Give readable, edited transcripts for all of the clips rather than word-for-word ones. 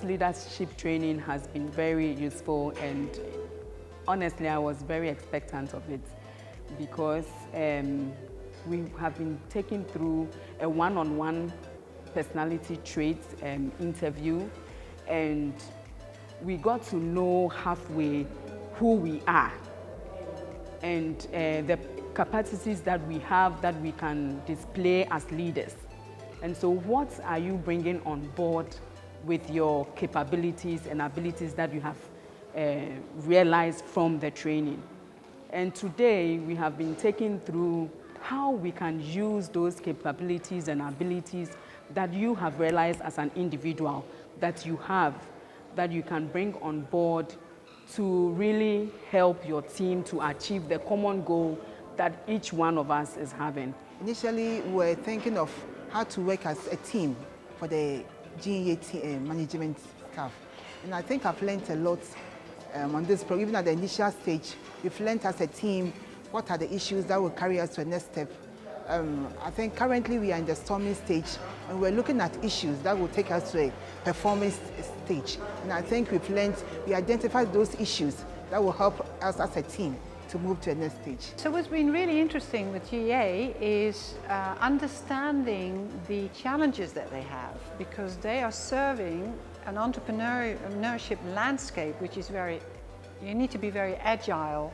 leadership training has been very useful, and honestly, I was very expectant of it because we have been taken through a one-on-one personality traits interview, and we got to know halfway who we are and the capacities that we have that we can display as leaders. And so what are you bringing on board with your capabilities and abilities that you have realized from the training? And today we have been taken through how we can use those capabilities and abilities that you have realized as an individual that you have, that you can bring on board to really help your team to achieve the common goal that each one of us is having. Initially, we were thinking of how to work as a team for the GEA management staff. And I think I've learned a lot on this program. Even at the initial stage, we've learned as a team what are the issues that will carry us to the next step. I think currently we are in the storming stage, and we're looking at issues that will take us to a performance stage. And I think we identified those issues that will help us as a team to move to the next stage. So what's been really interesting with GA is understanding the challenges that they have, because they are serving an entrepreneurship landscape which is you need to be very agile,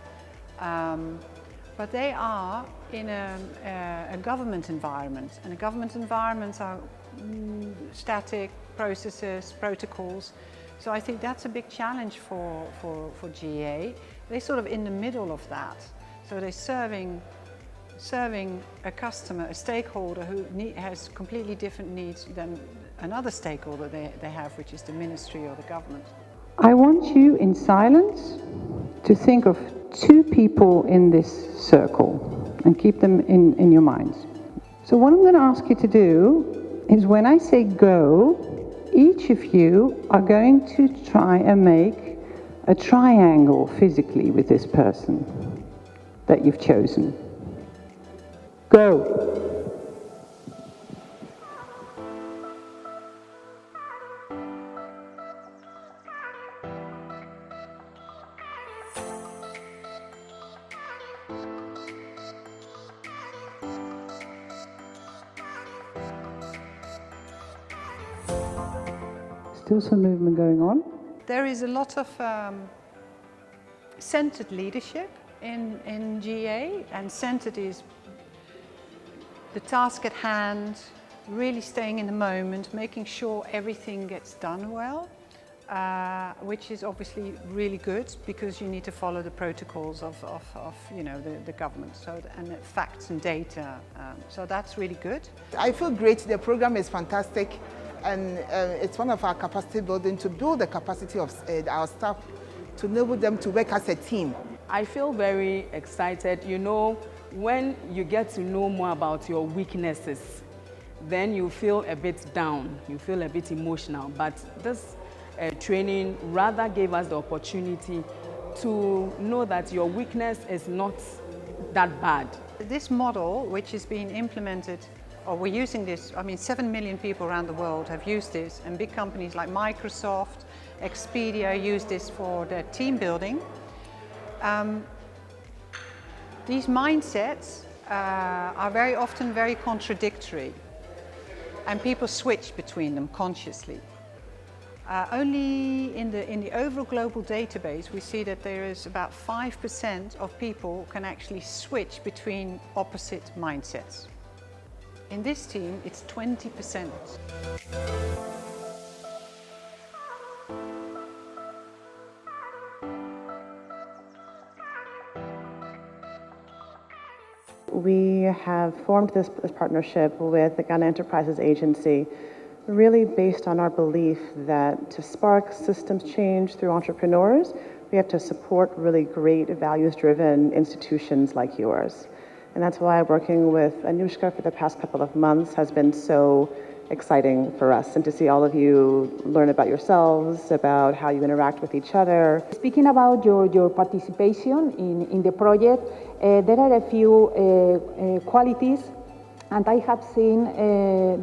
but they are in a government environment, and a government environments are static processes, protocols. So I think that's a big challenge for GA. They're sort of in the middle of that. So they're serving a customer, a stakeholder who has completely different needs than another stakeholder they have, which is the ministry or the government. I want you in silence to think of two people in this circle and keep them in your minds. So what I'm going to ask you to do is, when I say go, each of you are going to try and make a triangle physically with this person that you've chosen. Go. Still some movement going on. There is a lot of centered leadership in GA, and centered is the task at hand, really staying in the moment, making sure everything gets done well, which is obviously really good because you need to follow the protocols of the government, and the facts and data. So that's really good. I feel great. The program is fantastic, and it's one of our capacity building to build the capacity of our staff to enable them to work as a team. I feel very excited. You know, when you get to know more about your weaknesses, then you feel a bit down, you feel a bit emotional. But this training rather gave us the opportunity to know that your weakness is not that bad. This model, which is being implemented, or we're using this, 7 million people around the world have used this, and big companies like Microsoft, Expedia use this for their team building. These mindsets are very often very contradictory, and people switch between them consciously. Only in the overall global database, we see that there is about 5% of people can actually switch between opposite mindsets. In this team, it's 20%. We have formed this partnership with the Ghana Enterprises Agency, really based on our belief that to spark systems change through entrepreneurs, we have to support really great values-driven institutions like yours. And that's why working with Anushka for the past couple of months has been so exciting for us, and to see all of you learn about yourselves, about how you interact with each other. Speaking about your participation in the project, there are a few qualities, and I have seen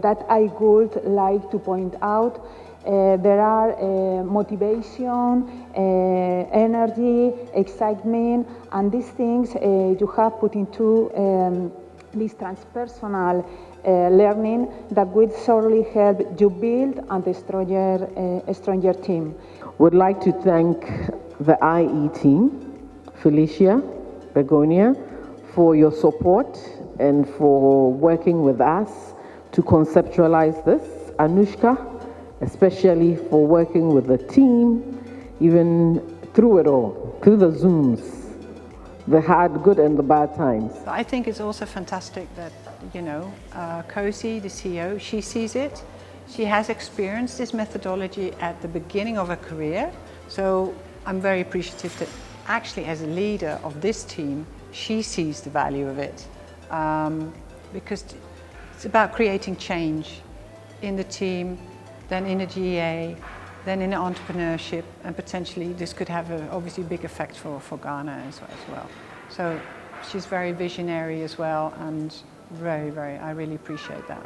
that I would like to point out. There are motivation, energy, excitement, and these things you have put into this transpersonal learning that will surely help you build and a stronger team. Would like to thank the IE team, Felicia, Begonia, for your support and for working with us to conceptualize this. Anushka, especially for working with the team, even through it all, through the Zooms, the hard, good and the bad times. I think it's also fantastic that, you know, Cozy, the CEO, she sees it. She has experienced this methodology at the beginning of her career. So I'm very appreciative that actually as a leader of this team, she sees the value of it. Because it's about creating change in the team, then in the GEA, then in the entrepreneurship, and potentially this could have a obviously big effect for Ghana as well. So she's very visionary as well, and I really appreciate that.